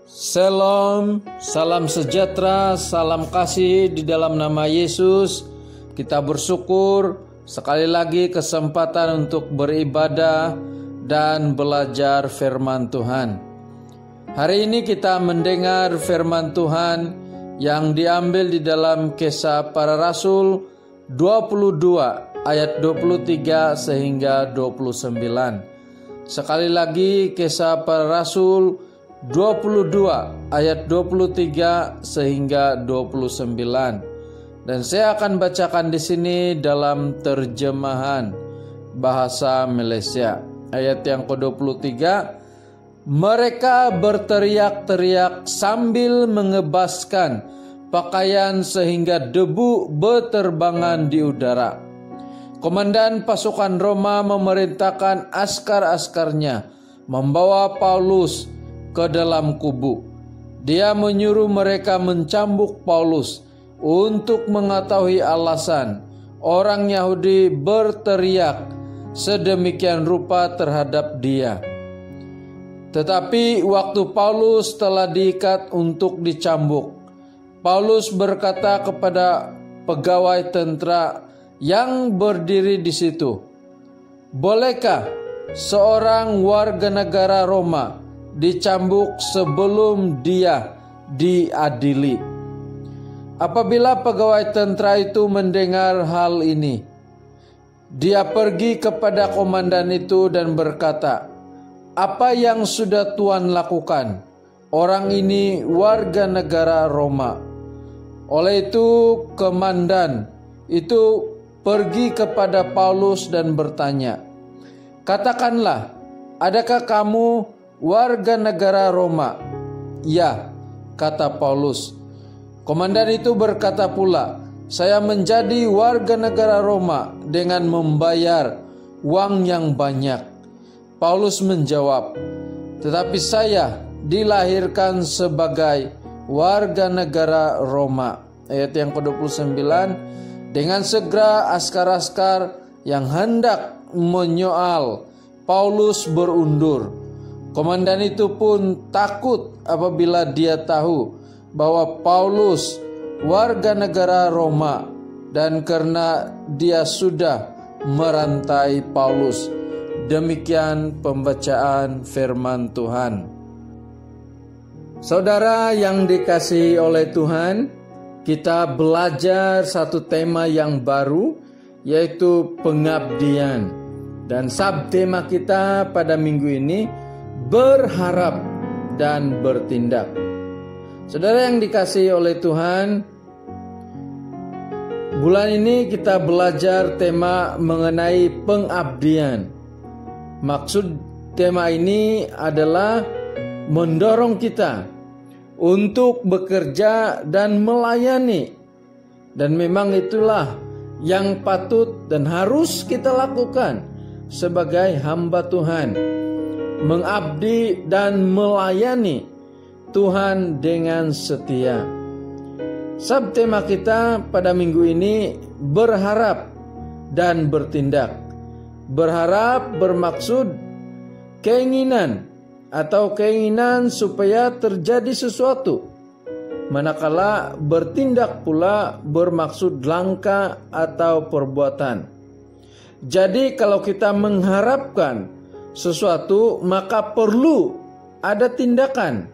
Shalom, salam sejahtera, salam kasih di dalam nama Yesus. Kita bersyukur sekali lagi kesempatan untuk beribadah dan belajar firman Tuhan. Hari ini kita mendengar firman Tuhan yang diambil di dalam Kisah Para Rasul 22 ayat 23 sehingga 29. Sekali lagi Kisah Para Rasul 22 ayat 23 sehingga 29. Dan saya akan bacakan di sini dalam terjemahan bahasa Malaysia. Ayat yang ke-23, mereka berteriak-teriak sambil mengebaskan pakaian sehingga debu berterbangan di udara. Komandan pasukan Roma memerintahkan askar-askarnya membawa Paulus ke dalam kubu. Dia menyuruh mereka mencambuk Paulus untuk mengetahui alasan orang Yahudi berteriak sedemikian rupa terhadap dia. Tetapi waktu Paulus telah diikat untuk dicambuk, Paulus berkata kepada pegawai tentara yang berdiri di situ, "Bolehkah seorang warga negara Roma dicambuk sebelum dia diadili?" Apabila pegawai tentara itu mendengar hal ini, dia pergi kepada komandan itu dan berkata, "Apa yang sudah Tuan lakukan? Orang ini warga negara Roma." Oleh itu komandan itu pergi kepada Paulus dan bertanya, "Katakanlah, adakah kamu warga negara Roma?" "Ya," kata Paulus. Komandan itu berkata pula, "Saya menjadi warga negara Roma dengan membayar uang yang banyak." Paulus menjawab, "Tetapi saya dilahirkan sebagai warga negara Roma." Ayat yang ke-29, dengan segera askar-askar yang hendak menyoal Paulus berundur. Komandan itu pun takut apabila dia tahu bahwa Paulus warga negara Roma dan karena dia sudah merantai Paulus. Demikian pembacaan firman Tuhan. Saudara yang dikasihi oleh Tuhan, kita belajar satu tema yang baru, yaitu pengabdian. Dan subtema kita pada minggu ini, berharap dan bertindak. Saudara yang dikasihi oleh Tuhan, bulan ini kita belajar tema mengenai pengabdian. Maksud tema ini adalah mendorong kita untuk bekerja dan melayani. Dan memang itulah yang patut dan harus kita lakukan sebagai hamba Tuhan. Mengabdi dan melayani Tuhan dengan setia. Subtema kita pada minggu ini berharap dan bertindak. Berharap bermaksud keinginan atau keinginan supaya terjadi sesuatu. Manakala bertindak pula bermaksud langkah atau perbuatan. Jadi kalau kita mengharapkan sesuatu, maka perlu ada tindakan.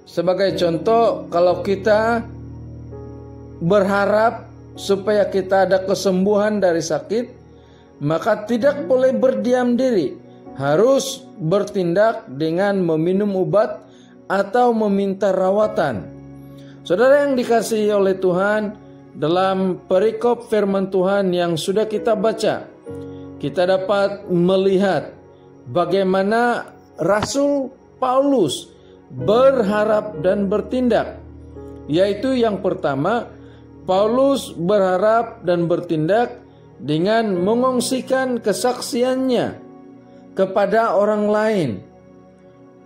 Sebagai contoh, kalau kita berharap supaya kita ada kesembuhan dari sakit, maka tidak boleh berdiam diri, harus bertindak dengan meminum obat atau meminta rawatan. Saudara yang dikasihi oleh Tuhan, dalam perikop firman Tuhan yang sudah kita baca, kita dapat melihat bagaimana Rasul Paulus berharap dan bertindak. Yaitu yang pertama, Paulus berharap dan bertindak dengan mengongsikan kesaksiannya kepada orang lain.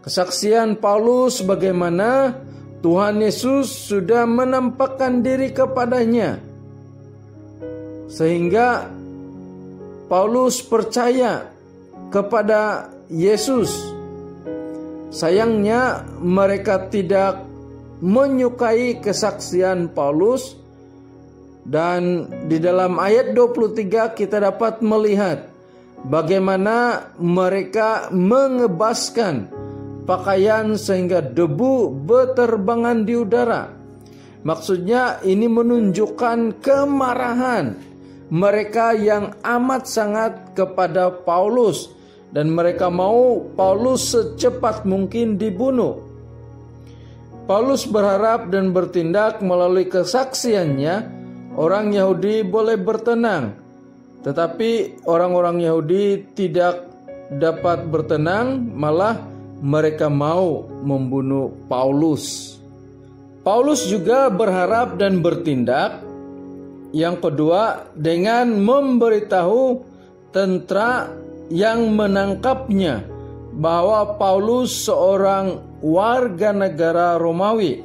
Kesaksian Paulus bagaimana Tuhan Yesus sudah menampakkan diri kepadanya, sehingga Paulus percaya kepada Yesus. sayangnya mereka tidak menyukai kesaksian Paulus. Dan di dalam ayat 23 kita dapat melihat bagaimana mereka mengebaskan pakaian sehingga debu berterbangan di udara. Maksudnya ini menunjukkan kemarahan mereka yang amat sangat kepada Paulus, dan mereka mau Paulus secepat mungkin dibunuh. Paulus berharap dan bertindak melalui kesaksiannya orang Yahudi boleh bertenang, tetapi orang-orang Yahudi tidak dapat bertenang, malah mereka mau membunuh Paulus. Paulus juga berharap dan bertindak, yang kedua, dengan memberitahu tentara yang menangkapnya bahwa Paulus seorang warga negara Romawi.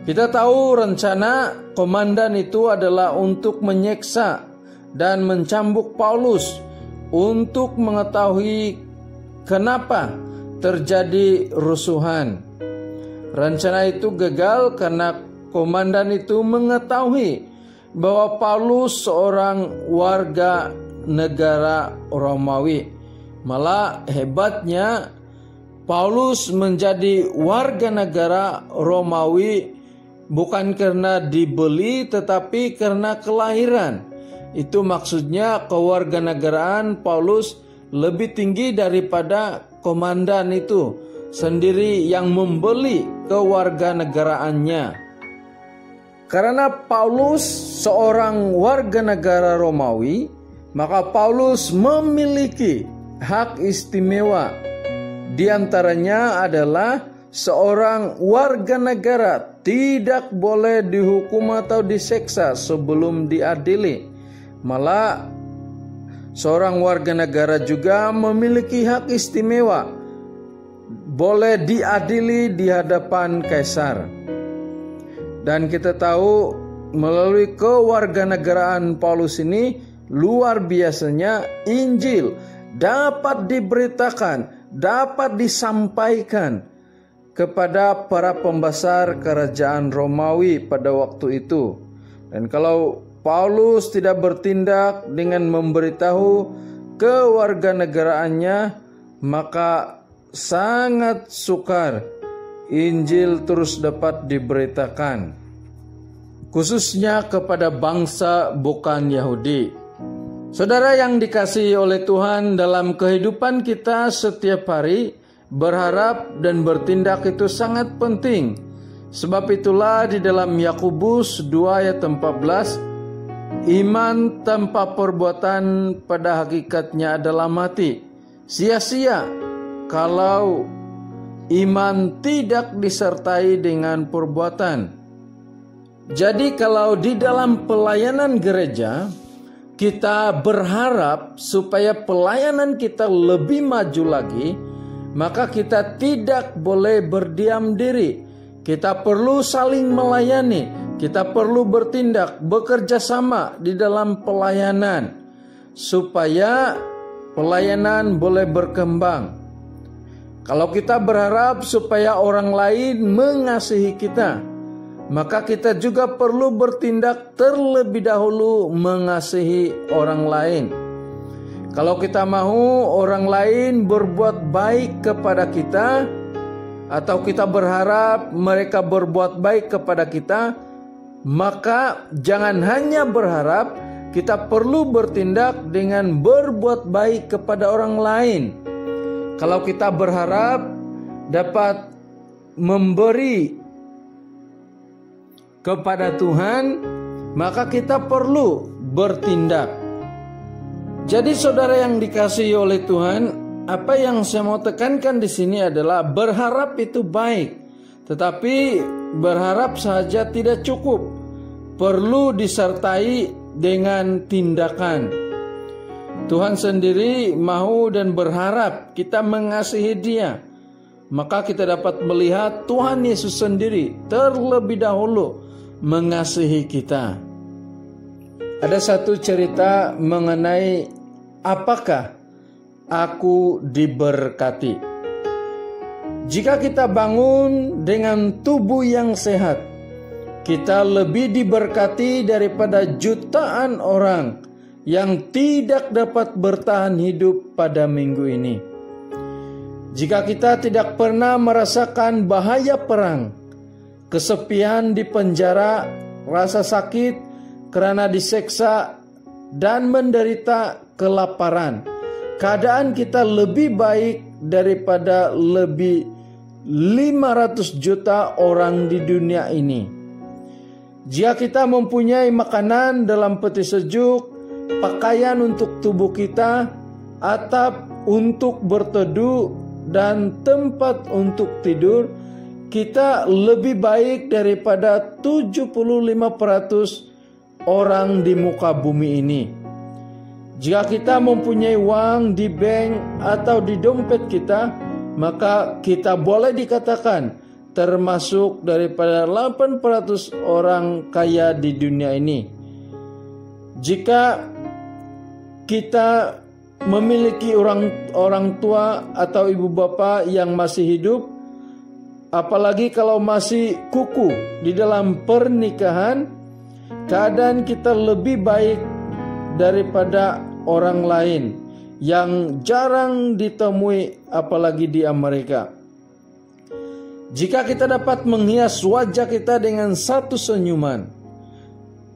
Kita tahu rencana komandan itu adalah untuk menyiksa dan mencambuk Paulus untuk mengetahui kenapa terjadi rusuhan. Rencana itu gagal karena komandan itu mengetahui bahwa Paulus seorang warga negara Romawi. Malah hebatnya, Paulus menjadi warga negara Romawi bukan karena dibeli, tetapi karena kelahiran. Itu maksudnya kewarganegaraan Paulus lebih tinggi daripada komandan itu sendiri yang membeli kewarganegaraannya. Karena Paulus seorang warga negara Romawi, maka Paulus memiliki hak istimewa. Di antaranya adalah seorang warga negara tidak boleh dihukum atau diseksa sebelum diadili. Malah seorang warga negara juga memiliki hak istimewa, boleh diadili di hadapan kaisar. Dan kita tahu melalui kewarganegaraan Paulus ini, luar biasanya Injil dapat diberitakan, dapat disampaikan kepada para pembesar kerajaan Romawi pada waktu itu. Dan kalau Paulus tidak bertindak dengan memberitahu kewarganegaraannya, maka sangat sukar Injil terus dapat diberitakan, khususnya kepada bangsa bukan Yahudi. Saudara yang dikasihi oleh Tuhan, dalam kehidupan kita setiap hari, berharap dan bertindak itu sangat penting. Sebab itulah di dalam Yakobus 2 ayat 14, iman tanpa perbuatan pada hakikatnya adalah mati. Sia-sia kalau iman tidak disertai dengan perbuatan. Jadi kalau di dalam pelayanan gereja kita berharap supaya pelayanan kita lebih maju lagi, maka kita tidak boleh berdiam diri. Kita perlu saling melayani, kita perlu bertindak, bekerja sama di dalam pelayanan supaya pelayanan boleh berkembang. Kalau kita berharap supaya orang lain mengasihi kita, maka kita juga perlu bertindak terlebih dahulu mengasihi orang lain. Kalau kita mau orang lain berbuat baik kepada kita, atau kita berharap mereka berbuat baik kepada kita, maka jangan hanya berharap, kita perlu bertindak dengan berbuat baik kepada orang lain. Kalau kita berharap dapat memberi kepada Tuhan, maka kita perlu bertindak. Jadi saudara yang dikasihi oleh Tuhan, apa yang saya mau tekankan di sini adalah berharap itu baik, tetapi berharap saja tidak cukup. Perlu disertai dengan tindakan. Tuhan sendiri mau dan berharap kita mengasihi Dia. Maka kita dapat melihat Tuhan Yesus sendiri terlebih dahulu mengasihi kita. Ada satu cerita mengenai apakah aku diberkati. Jika kita bangun dengan tubuh yang sehat, kita lebih diberkati daripada jutaan orang yang tidak dapat bertahan hidup pada minggu ini. Jika kita tidak pernah merasakan bahaya perang, kesepian di penjara, rasa sakit karena diseksa, dan menderita kelaparan, keadaan kita lebih baik daripada lebih 500 juta orang di dunia ini. Jika kita mempunyai makanan dalam peti sejuk, pakaian untuk tubuh kita, atap untuk berteduh, dan tempat untuk tidur, kita lebih baik daripada 75% orang di muka bumi ini. Jika kita mempunyai uang di bank atau di dompet kita, maka kita boleh dikatakan termasuk daripada 8% orang kaya di dunia ini. Jika kita memiliki orang tua atau ibu bapa yang masih hidup, apalagi kalau masih kukuh di dalam pernikahan, keadaan kita lebih baik daripada orang lain yang jarang ditemui, apalagi di Amerika. Jika kita dapat menghias wajah kita dengan satu senyuman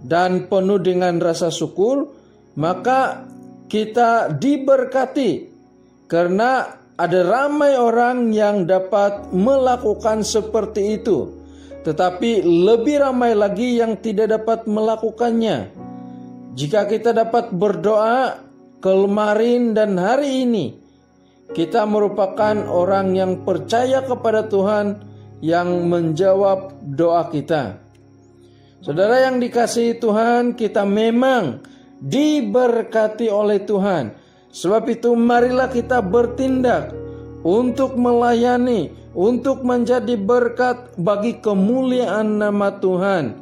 dan penuh dengan rasa syukur, maka kita diberkati, karena ada ramai orang yang dapat melakukan seperti itu, tetapi lebih ramai lagi yang tidak dapat melakukannya. Jika kita dapat berdoa kemarin dan hari ini, kita merupakan orang yang percaya kepada Tuhan yang menjawab doa kita. Saudara yang dikasihi Tuhan, kita memang diberkati oleh Tuhan. Sebab itu marilah kita bertindak untuk melayani, untuk menjadi berkat bagi kemuliaan nama Tuhan.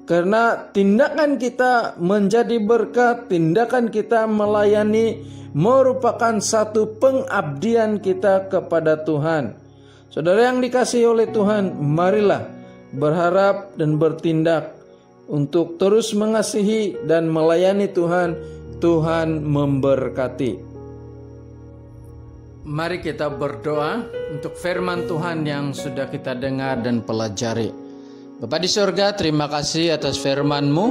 Karena tindakan kita menjadi berkat, tindakan kita melayani merupakan satu pengabdian kita kepada Tuhan. Saudara yang dikasihi oleh Tuhan, marilah berharap dan bertindak untuk terus mengasihi dan melayani Tuhan. Tuhan memberkati. Mari kita berdoa untuk firman Tuhan yang sudah kita dengar dan pelajari. Bapa di surga, terima kasih atas firman-Mu.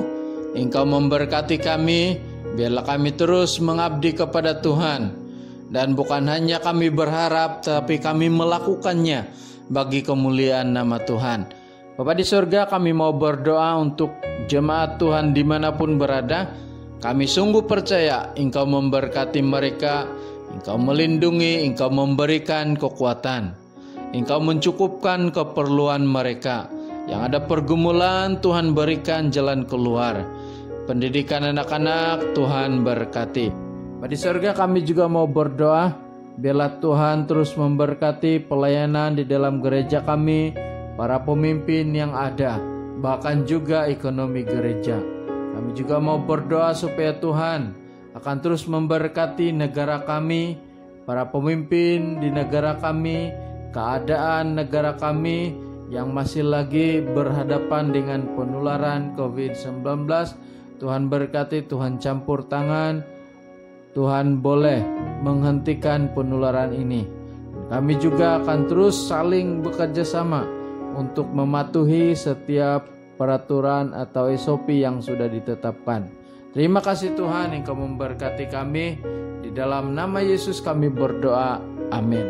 Engkau memberkati kami, biarlah kami terus mengabdi kepada Tuhan. Dan bukan hanya kami berharap, tapi kami melakukannya bagi kemuliaan nama Tuhan. Bapa di surga, kami mau berdoa untuk jemaat Tuhan dimanapun berada. Kami sungguh percaya Engkau memberkati mereka, Engkau melindungi, Engkau memberikan kekuatan, Engkau mencukupkan keperluan mereka. Yang ada pergumulan, Tuhan berikan jalan keluar. Pendidikan anak-anak, Tuhan berkati. Di surga kami juga mau berdoa, biarlah Tuhan terus memberkati pelayanan di dalam gereja kami, para pemimpin yang ada, bahkan juga ekonomi gereja. Kami juga mau berdoa supaya Tuhan akan terus memberkati negara kami, para pemimpin di negara kami, keadaan negara kami yang masih lagi berhadapan dengan penularan COVID-19. Tuhan berkati, Tuhan campur tangan, Tuhan boleh menghentikan penularan ini. Kami juga akan terus saling bekerja sama untuk mematuhi setiap peraturan atau SOP yang sudah ditetapkan. Terima kasih Tuhan, Engkau memberkati kami. Di dalam nama Yesus kami berdoa. Amin.